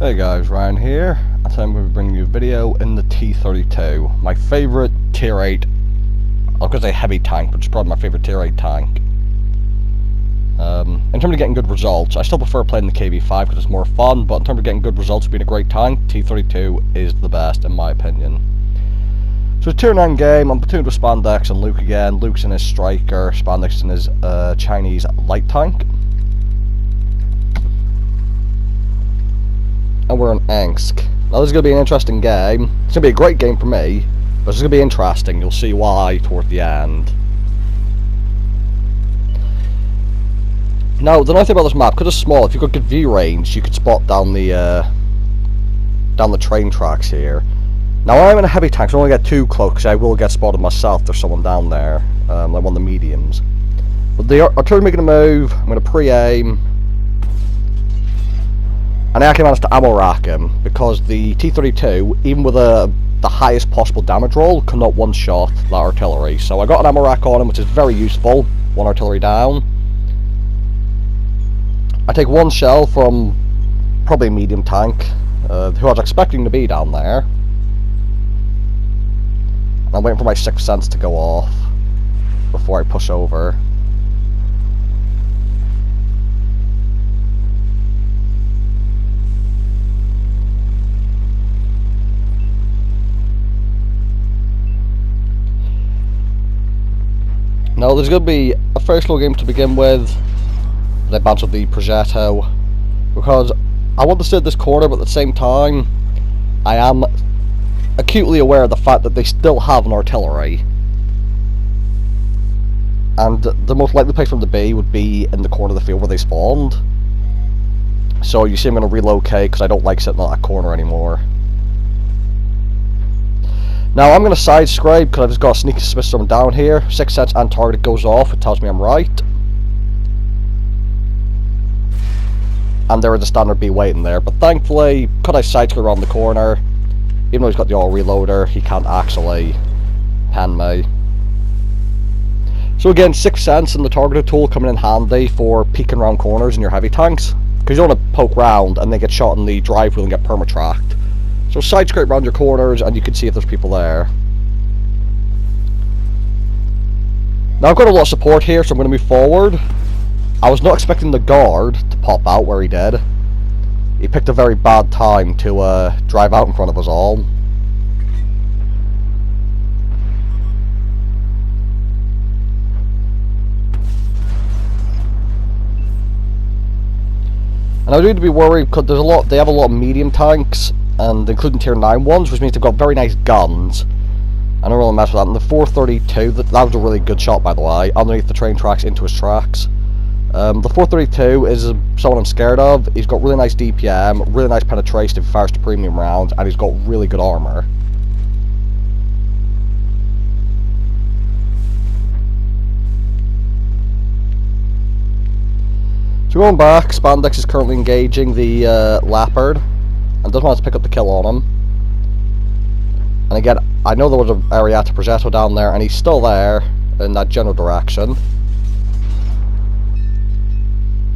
Hey guys, Ryan here, and today I'm going to be bringing you a video in the T32, my favourite tier 8, I was going to say heavy tank, but it's probably my favourite tier 8 tank. In terms of getting good results, I still prefer playing the KV5 because it's more fun, but in terms of getting good results and being a great tank, T32 is the best in my opinion. So it's a tier 9 game, I'm platooned with Spandex and Luke again. Luke's in his striker, Spandex in his Chinese light tank. And we're in Angst. Now this is going to be an interesting game. It's going to be a great game for me, but it's going to be interesting. You'll see why toward the end. Now, the nice thing about this map, because it's small, if you've got good view range, you could spot down the train tracks here. Now, I'm in a heavy tank, so I don't want to get too close, because I will get spotted myself. There's someone down there, like one of the mediums. But the artillery making a move. I'm going to pre-aim. And I actually managed to ammo rack him, because the T32, even with the highest possible damage roll, cannot one-shot that artillery. So I got an ammo rack on him, which is very useful. One artillery down. I take one shell from probably a medium tank, who I was expecting to be down there. And I'm waiting for my 6th sense to go off before I push over. Now there's going to be a very slow game to begin with. They bounce up the Progetto, because I want to sit this corner, but at the same time I am acutely aware of the fact that they still have an artillery, and the most likely place for them to be would be in the corner of the field where they spawned. So you see I'm going to relocate because I don't like sitting on that corner anymore. Now I'm going to side scrape because I've just got a sneaky suspicion down here. 6th sense and target goes off, it tells me I'm right. And there is a standard B waiting there, but thankfully, because I side scrape around the corner, even though he's got the auto reloader, he can't actually pen me. So again, 6th sense and the targeted tool coming in handy for peeking around corners in your heavy tanks, because you don't want to poke round and then get shot in the drive wheel and get perma-tracked. So side scrape around your corners and you can see if there's people there. Now I've got a lot of support here, so I'm going to move forward. I was not expecting the guard to pop out where he did. He picked a very bad time to drive out in front of us all. And I do need to be worried because they have a lot of medium tanks, and including tier 9 ones, which means they've got very nice guns. I don't really mess with that. And the 432, that was a really good shot, by the way, underneath the train tracks into his tracks. The 432 is someone I'm scared of. He's got really nice DPM, really nice penetration if he fires to premium rounds, and he's got really good armor. So going back, Spandex is currently engaging the Leopard, and doesn't want to pick up the kill on him. And again, I know there was an Ariata Progetto down there, and he's still there in that general direction.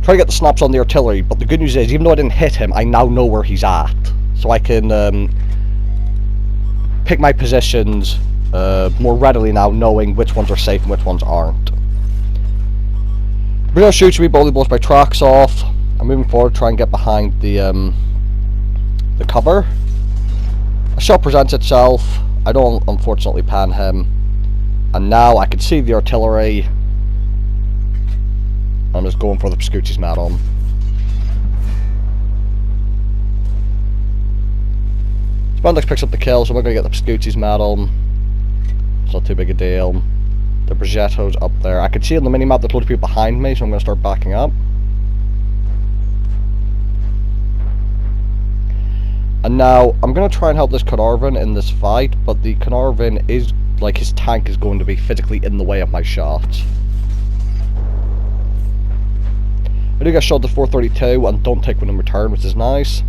Try to get the snaps on the artillery, but the good news is, even though I didn't hit him, I now know where he's at. So I can pick my positions more readily now, knowing which ones are safe and which ones aren't. We're going to shoot me, boldly blows my tracks off. I'm moving forward, try and get behind the cover. A shot presents itself. I don't unfortunately pan him. And now I can see the artillery. I'm just going for the Pascucci's medal. Spandex picks up the kill, so we're going to get the Pascucci's medal. It's not too big a deal. The Progetto's up there. I can see on the minimap there's loads of people behind me, so I'm going to start backing up. And now, I'm going to try and help this Carnarvon in this fight, but the Carnarvon is, like, his tank is going to be physically in the way of my shots. I do get shot at 432 and don't take one in return, which is nice.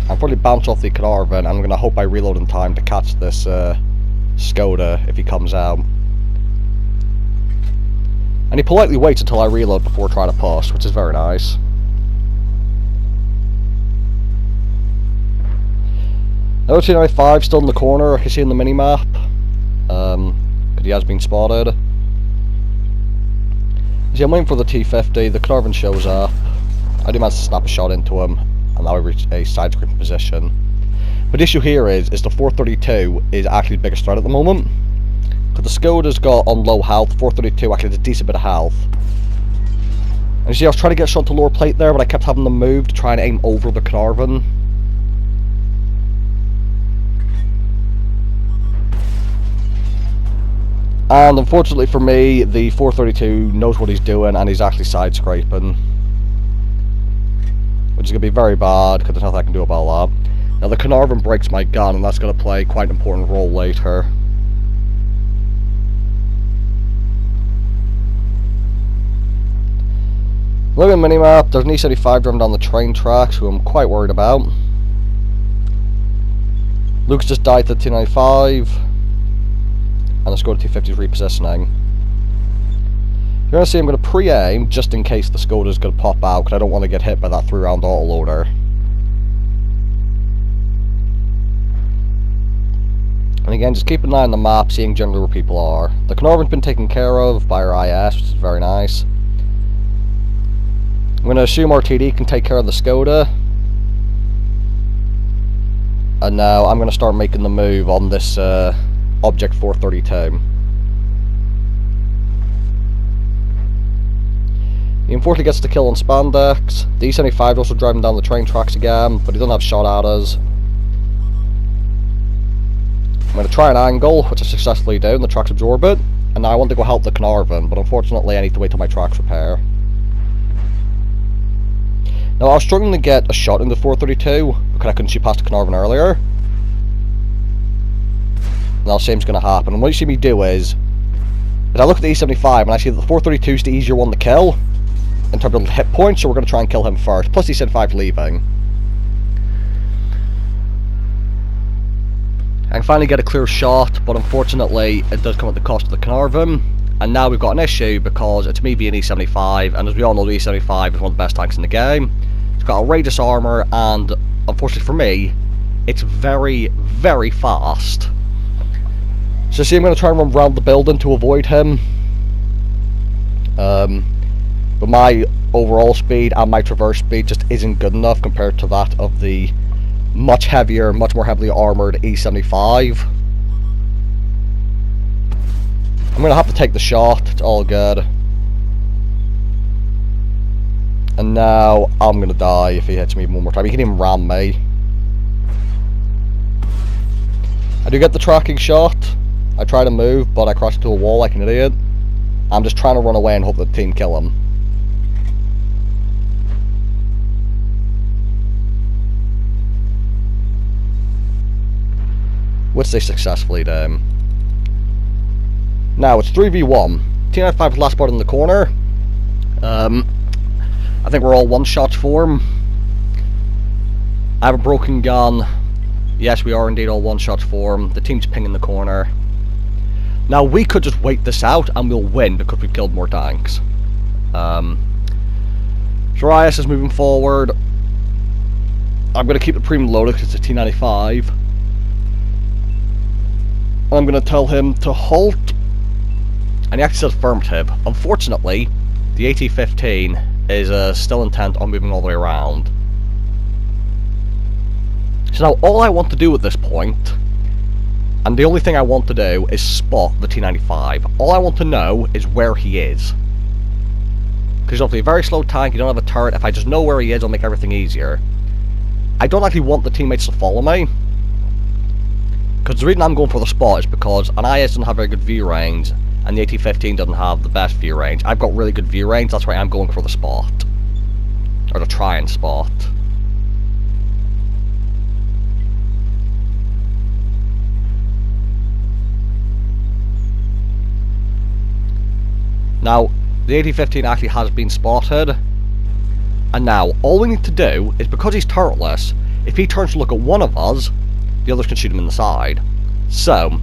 I'll probably bounce off the Carnarvon, and I'm going to hope I reload in time to catch this Skoda if he comes out. And he politely waits until I reload before trying to push, which is very nice. Now T95 still in the corner, I can see in the mini-map. Because he has been spotted. See, I'm waiting for the T50, the Carnarvon shows up. I do manage to snap a shot into him, and now I reach a side-scraping position. But the issue here is the 432 is actually the biggest threat at the moment. Because the Skoda's got on low health, 432 actually has a decent bit of health. And you see, I was trying to get a shot to lower plate there, but I kept having them move to try and aim over the Carnarvon. And unfortunately for me, the 432 knows what he's doing and he's actually side scraping. Which is going to be very bad, because there's nothing I can do about that. Now the Carnarvon breaks my gun, and that's going to play quite an important role later. Look at the minimap, there's an E75 driving down the train tracks, who I'm quite worried about. Luke's just died to the T95. And the Skoda T50 is repositioning. You're going to see I'm going to pre-aim just in case the Skoda is going to pop out, because I don't want to get hit by that 3-round autoloader. And again, just keep an eye on the map, seeing generally where people are. The Carnarvon's been taken care of by our IS, which is very nice. I'm going to assume RTD can take care of the Skoda. And now I'm going to start making the move on this Object 432. He unfortunately gets the kill on Spandex. The E75 is also driving down the train tracks again, but he doesn't have shot at us. I'm going to try an angle, which I successfully do, and the tracks absorb it. And now I want to go help the Carnarvon, but unfortunately I need to wait till my tracks repair. Now I was struggling to get a shot in the 432, because I couldn't shoot past the Carnarvon earlier. Now the same's going to happen, and what you see me do is I look at the E75 and I see that the 432 is the easier one to kill in terms of hit points, so we're going to try and kill him first, plus the E75 leaving. I can finally get a clear shot, but unfortunately it does come at the cost of the Carnarvon, and now we've got an issue because it's me being E75, and as we all know, the E75 is one of the best tanks in the game. It's got outrageous armour, and unfortunately for me, it's very, very fast. So see, I'm going to try and run around the building to avoid him. But my overall speed and my traverse speed just isn't good enough compared to that of the much heavier, much more heavily armoured E75. I'm going to have to take the shot, it's all good. And now I'm going to die if he hits me one more time. He can even ram me. I do get the tracking shot. I try to move, but I crash into a wall like an idiot. I'm just trying to run away and hope that the team kill him. Which they successfully do. Now it's 3v1. T95 is last spot in the corner. I think we're all one-shots for him. I have a broken gun. Yes, we are indeed all one-shots for him. The team's pinging the corner. Now we could just wait this out and we'll win because we've killed more tanks. Darius is moving forward. I'm going to keep the premium loaded because it's a T95. I'm going to tell him to halt. And he actually says affirmative. Unfortunately, the AT-15 is still intent on moving all the way around. So now all I want to do at this point, and the only thing I want to do, is spot the T95. All I want to know is where he is. Because he's obviously a very slow tank, you don't have a turret. If I just know where he is, it'll make everything easier. I don't actually want the teammates to follow me. Because the reason I'm going for the spot is because an IS doesn't have very good view range, and the AT-15 doesn't have the best view range. I've got really good view range, that's why I'm going for the spot. Or to try and spot. Now, the AT-15 actually has been spotted. And now, all we need to do is, because he's turretless, if he turns to look at one of us, the others can shoot him in the side. So,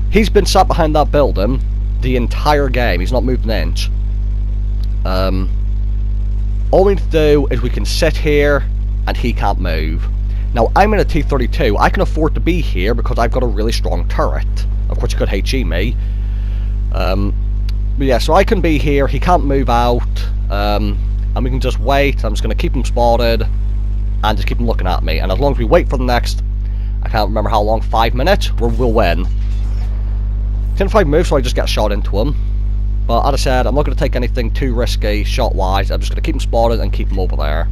he's been sat behind that building the entire game. He's not moved an inch. All we need to do is we can sit here and he can't move. Now, I'm in a T32. I can afford to be here because I've got a really strong turret. Of course, you could HE me. But yeah, so I can be here. He can't move out. And we can just wait. I'm just going to keep him spotted. And just keep him looking at me. And as long as we wait for the next... I can't remember how long. 5 minutes? We'll win. If I move, so I just get shot into him. But as I said, I'm not going to take anything too risky shot-wise. I'm just going to keep him spotted and keep him over there.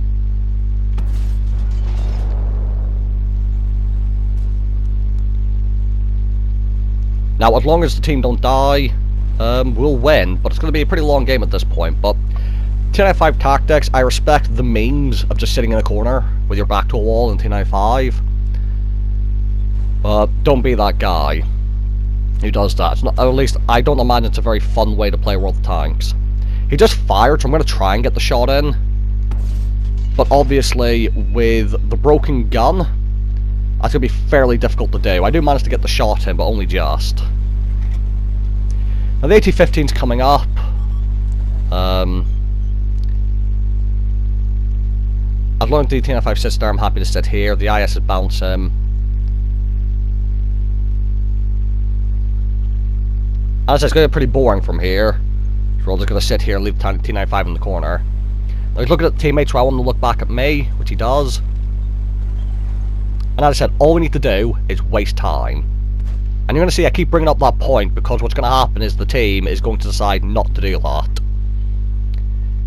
Now, as long as the team don't die, we'll win. But it's going to be a pretty long game at this point. But T95 tactics, I respect the memes of just sitting in a corner with your back to a wall in T95. But don't be that guy who does that. It's not, or at least, I don't imagine it's a very fun way to play World of Tanks. He just fired, so I'm going to try and get the shot in. But obviously, with the broken gun, that's going to be fairly difficult to do. I do manage to get the shot in, but only just. Now the AT-15's coming up. As long as the T95 sits there, I'm happy to sit here. The IS is bouncing. As I said, it's going to be pretty boring from here. So we're all just going to sit here and leave the T95 in the corner. Now he's looking at the teammates, so I want him to look back at me, which he does. And as I said, all we need to do is waste time. And you're going to see I keep bringing up that point because what's going to happen is the team is going to decide not to do that.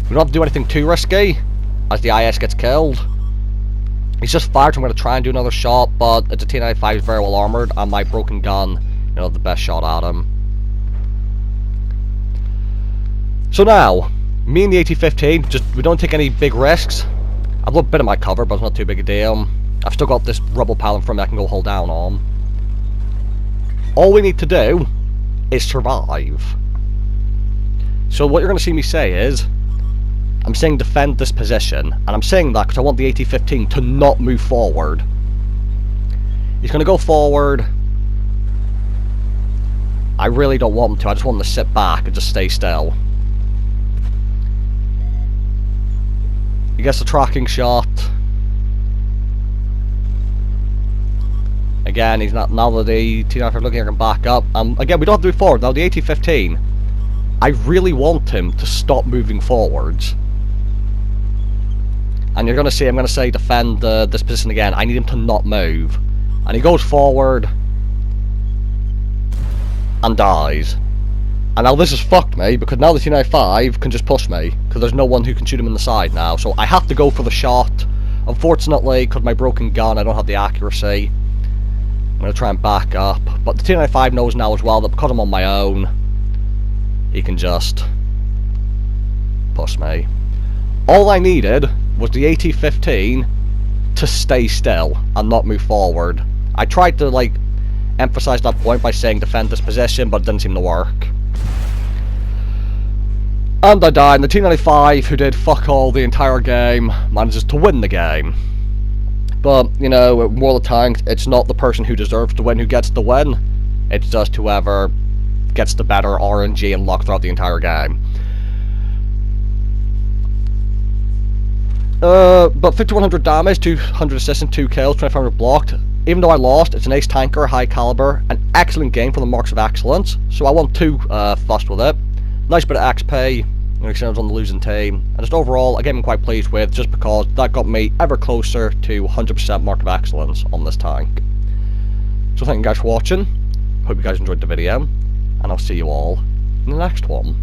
We don't have to do anything too risky as the IS gets killed. He's just fired, so I'm going to try and do another shot, but the T95 is very well armoured and my broken gun, you know, the best shot at him. So now, me and the AT-15, we don't take any big risks. I've looked a bit of my cover, but it's not too big a deal. I've still got this rubble pile in front of me I can go hold down on. All we need to do is survive. So what you're going to see me say is, I'm saying defend this position, and I'm saying that because I want the AT-15 to not move forward. He's going to go forward. I really don't want him to, I just want him to sit back and just stay still. He gets a tracking shot. Again, he's not. Now that the T95 looking at him back up. Again, we don't have to move forward. Now the AT-15, I really want him to stop moving forwards. And you're going to see, I'm going to say defend this position again. I need him to not move. And he goes forward and dies. And now this has fucked me, because now the T95 can just push me, because there's no one who can shoot him in the side now. So I have to go for the shot. Unfortunately, because my broken gun, I don't have the accuracy. I'm going to try and back up. But the T95 knows now as well that because I'm on my own, he can just push me. All I needed was the AT-15 to stay still and not move forward. I tried to, like, emphasize that point by saying defend this position, but it didn't seem to work. And I died, and the T95, who did fuck all the entire game, manages to win the game. But, you know, with World of Tanks, it's not the person who deserves to win who gets the win. It's just whoever gets the better RNG and luck throughout the entire game. But 5100 damage, 200 assists and 2 kills, 2500 blocked. Even though I lost, it's an ace tanker, high caliber, an excellent game for the marks of excellence. So I wasn't too fussed with it. Nice bit of XP, you know, I was on the losing team. And just overall, a game I'm quite pleased with, just because that got me ever closer to 100% mark of excellence on this tank. So thank you guys for watching. Hope you guys enjoyed the video, and I'll see you all in the next one.